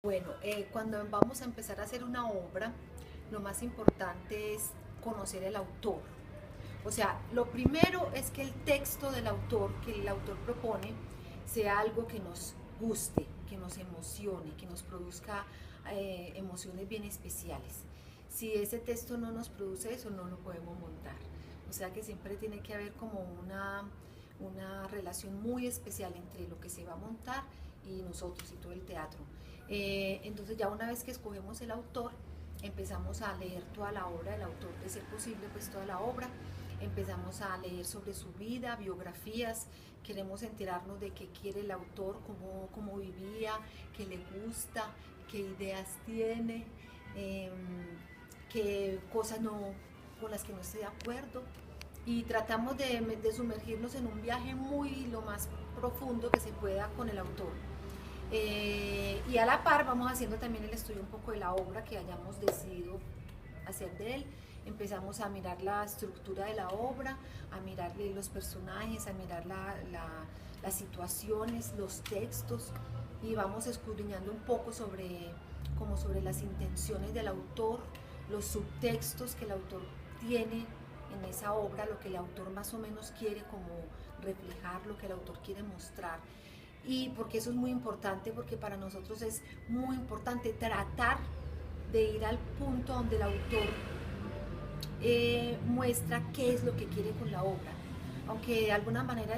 Bueno, cuando vamos a empezar a hacer una obra, lo más importante es conocer el autor. O sea, lo primero es que el texto del autor, que el autor propone, sea algo que nos guste, que nos emocione, que nos produzca emociones bien especiales. Si ese texto no nos produce eso, no lo podemos montar. O sea que siempre tiene que haber como una relación muy especial entre lo que se va a montar y nosotros y todo el teatro. Entonces ya una vez que escogemos el autor, empezamos a leer toda la obra del autor, de ser posible pues toda la obra, empezamos a leer sobre su vida, biografías, queremos enterarnos de qué quiere el autor, cómo vivía, qué le gusta, qué ideas tiene, eh, qué cosas no, con las que no esté de acuerdo, y tratamos de sumergirnos en un viaje muy lo más profundo que se pueda con el autor. Y a la par vamos haciendo también el estudio un poco de la obra que hayamos decidido hacer de él. Empezamos a mirar la estructura de la obra, a mirar los personajes, a mirar las situaciones, los textos, y vamos escudriñando un poco sobre las intenciones del autor, los subtextos que el autor tiene en esa obra, lo que el autor más o menos quiere como reflejar, lo que el autor quiere mostrar. Y porque eso es muy importante, porque para nosotros es muy importante tratar de ir al punto donde el autor muestra qué es lo que quiere con la obra. Aunque de alguna manera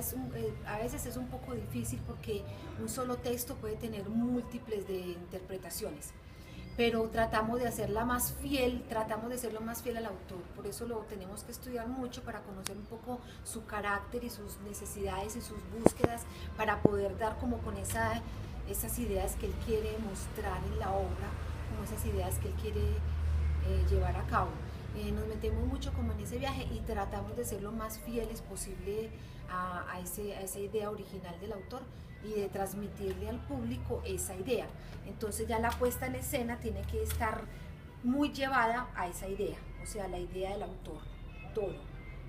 a veces es un poco difícil porque un solo texto puede tener múltiples de interpretaciones, pero tratamos de hacerla más fiel, tratamos de ser lo más fiel al autor. Por eso lo tenemos que estudiar mucho para conocer un poco su carácter y sus necesidades y sus búsquedas, para poder dar como con esas ideas que él quiere mostrar en la obra, como esas ideas que él quiere llevar a cabo. Nos metemos mucho como en ese viaje y tratamos de ser lo más fieles posible a esa idea original del autor y de transmitirle al público esa idea. Entonces ya la puesta en escena tiene que estar muy llevada a esa idea, o sea, la idea del autor, todo.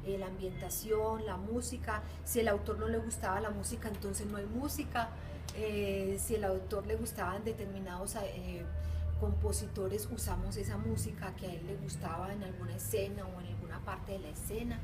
La ambientación, la música, si el autor no le gustaba la música, entonces no hay música. Si el autor le gustaban determinados compositores, usamos esa música que a él le gustaba en alguna escena o en alguna parte de la escena,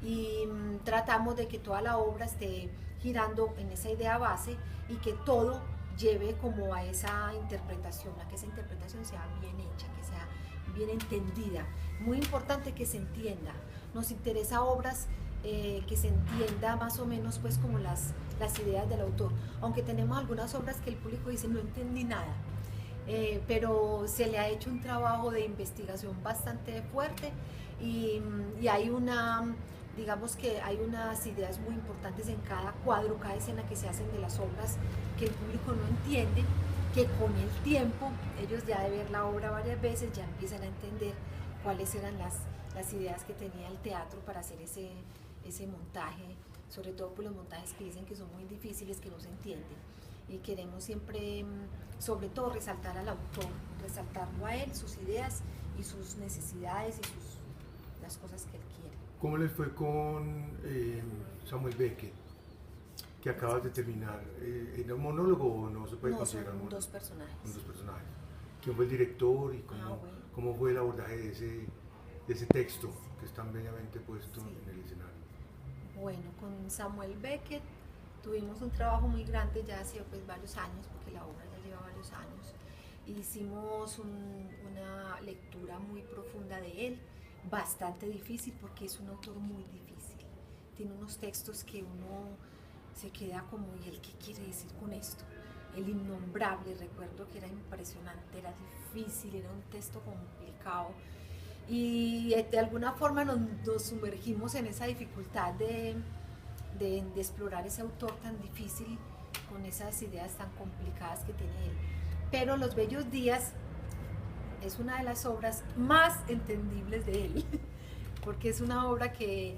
y tratamos de que toda la obra esté girando en esa idea base y que todo lleve como a esa interpretación, a que esa interpretación sea bien hecha, que sea bien entendida. Muy importante que se entienda. Nos interesa obras que se entienda más o menos pues como las ideas del autor, aunque tenemos algunas obras que el público dice no entendí nada. Pero se le ha hecho un trabajo de investigación bastante fuerte, y hay digamos que hay unas ideas muy importantes en cada cuadro, cada escena que se hacen de las obras que el público no entiende, que con el tiempo, ellos ya de ver la obra varias veces, ya empiezan a entender cuáles eran las ideas que tenía el teatro para hacer ese montaje, sobre todo por los montajes que dicen que son muy difíciles, que no se entienden. Y queremos siempre, sobre todo, resaltar al autor, resaltarlo a él, sus ideas y sus necesidades y las cosas que él quiere. ¿Cómo les fue con Samuel Beckett, que acabas de terminar? ¿Era un monólogo o no se puede No, considerar un son monólogo? dos personajes. Son dos personajes. ¿Quién fue el director y Bueno. cómo fue el abordaje de ese texto que es tan bellamente puesto Sí. en el escenario? Bueno, con Samuel Beckett tuvimos un trabajo muy grande ya hace pues varios años, porque la obra ya lleva varios años. Hicimos una lectura muy profunda de él, bastante difícil porque es un autor muy difícil. Tiene unos textos que uno se queda como, ¿y él qué quiere decir con esto? El innombrable, recuerdo que era impresionante, era difícil, era un texto complicado, y de alguna forma nos sumergimos en esa dificultad de explorar ese autor tan difícil con esas ideas tan complicadas que tiene él. Pero Los Bellos Días es una de las obras más entendibles de él, porque es una obra que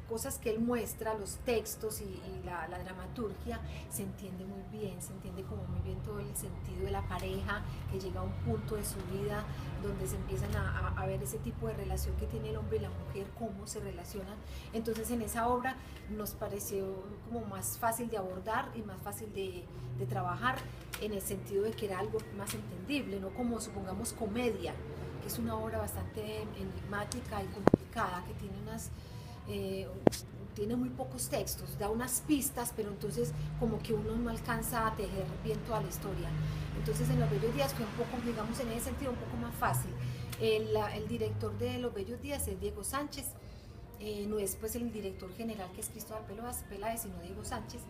cosas que él muestra, los textos y la dramaturgia, se entiende muy bien, se entiende como muy bien todo el sentido de la pareja, que llega a un punto de su vida donde se empiezan a ver ese tipo de relación que tiene el hombre y la mujer, cómo se relacionan. Entonces en esa obra nos pareció como más fácil de abordar y más fácil de trabajar, en el sentido de que era algo más entendible, no como supongamos Comedia, que es una obra bastante enigmática y complicada, que tiene tiene muy pocos textos, da unas pistas, pero entonces como que uno no alcanza a tejer bien toda la historia. Entonces en Los Bellos Días fue un poco, digamos en ese sentido, un poco más fácil. El director de Los Bellos Días es Diego Sánchez, no es pues el director general, que es Cristóbal Peláez, sino Diego Sánchez,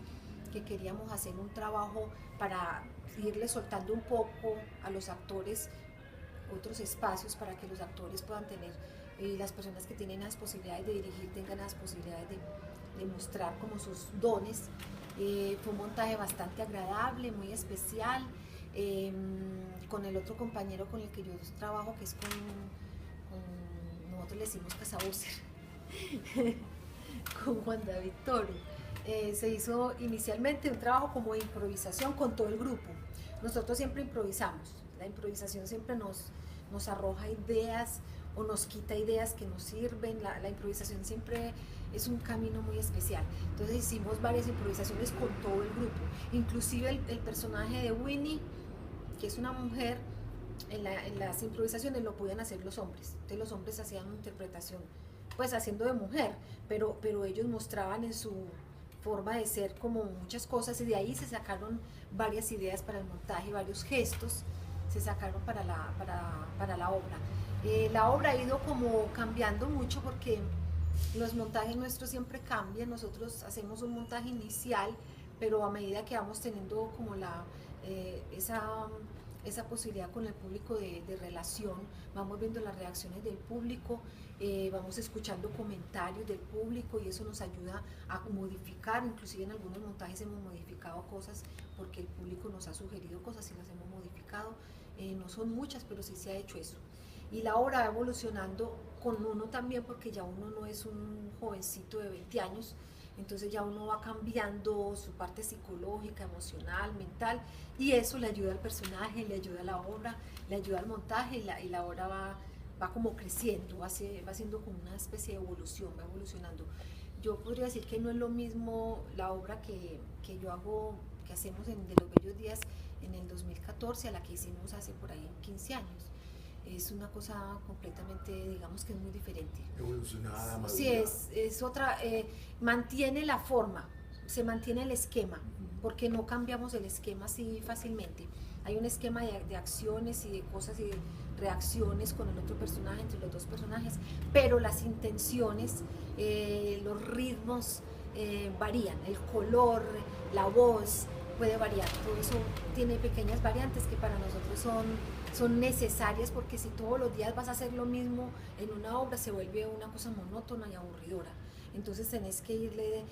que queríamos hacer un trabajo para irle soltando un poco a los actores otros espacios, para que los actores puedan tener, las personas que tienen las posibilidades de dirigir tengan las posibilidades de mostrar como sus dones. Fue un montaje bastante agradable, muy especial, con el otro compañero con el que yo trabajo, que es con nosotros le decimos Casabúcer, con Juan David Toro. Se hizo inicialmente un trabajo como de improvisación con todo el grupo. Nosotros siempre improvisamos, la improvisación siempre nos arroja ideas o nos quita ideas que nos sirven, la improvisación siempre es un camino muy especial. Entonces hicimos varias improvisaciones con todo el grupo, inclusive el personaje de Winnie, que es una mujer, en las improvisaciones lo podían hacer los hombres, entonces los hombres hacían una interpretación pues haciendo de mujer, pero ellos mostraban en su forma de ser como muchas cosas, y de ahí se sacaron varias ideas para el montaje, varios gestos se sacaron para la obra. La obra ha ido como cambiando mucho, porque los montajes nuestros siempre cambian. Nosotros hacemos un montaje inicial, pero a medida que vamos teniendo como esa posibilidad con el público de relación, vamos viendo las reacciones del público, vamos escuchando comentarios del público, y eso nos ayuda a modificar. Inclusive en algunos montajes hemos modificado cosas porque el público nos ha sugerido cosas y las hemos modificado. No son muchas, pero sí se ha hecho eso. Y la obra va evolucionando con uno también, porque ya uno no es un jovencito de 20 años, entonces ya uno va cambiando su parte psicológica, emocional, mental, y eso le ayuda al personaje, le ayuda a la obra, le ayuda al montaje, y la obra va como creciendo, va siendo como una especie de evolución, va evolucionando. Yo podría decir que no es lo mismo la obra que yo hago, que hacemos de Los Bellos Días en el 2014 a la que hicimos hace por ahí 15 años. Es una cosa completamente, digamos que es muy diferente. Evolucionada, madura. Sí, es otra, mantiene la forma, se mantiene el esquema, porque no cambiamos el esquema así fácilmente. Hay un esquema de acciones y de cosas y de reacciones con el otro personaje, entre los dos personajes, pero las intenciones, los ritmos varían, el color, la voz puede variar. Todo eso tiene pequeñas variantes que para nosotros son necesarias, porque si todos los días vas a hacer lo mismo en una obra, se vuelve una cosa monótona y aburridora. Entonces tenés que irle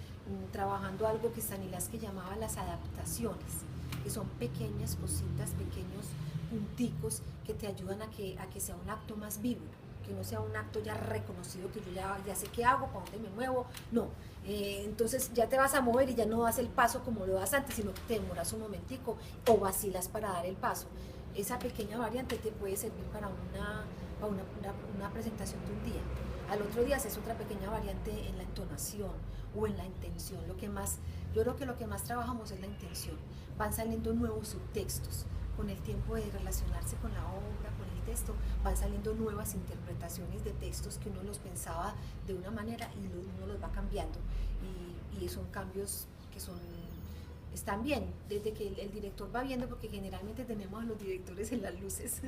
trabajando algo que Stanislavski llamaba las adaptaciones, que son pequeñas cositas, pequeños punticos que te ayudan a que sea un acto más vivo, que no sea un acto ya reconocido, que yo ya sé qué hago, para dónde me muevo, no. Entonces ya te vas a mover y ya no das el paso como lo das antes, sino que te demoras un momentico o vacilas para dar el paso. Esa pequeña variante te puede servir para una presentación de un día. Al otro día haces otra pequeña variante en la entonación o en la intención. Yo creo que lo que más trabajamos es la intención. Van saliendo nuevos subtextos. Con el tiempo de relacionarse con la obra, con el texto, van saliendo nuevas interpretaciones de textos que uno los pensaba de una manera y uno los va cambiando. Y son cambios que están bien, desde que el director va viendo, porque generalmente tenemos a los directores en las luces.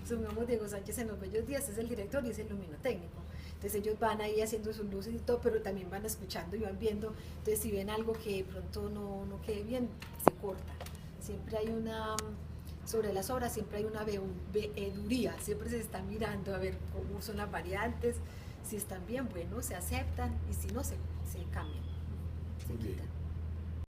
Supongamos Diego Sánchez en Los Bellos Días es el director y es el luminotécnico. Entonces ellos van ahí haciendo sus luces y todo, pero también van escuchando y van viendo. Entonces si ven algo que de pronto no quede bien, se corta. Siempre hay sobre las obras siempre hay una veeduría, siempre se está mirando a ver cómo son las variantes, si están bien, bueno, se aceptan, y si no, se cambian, se quitan.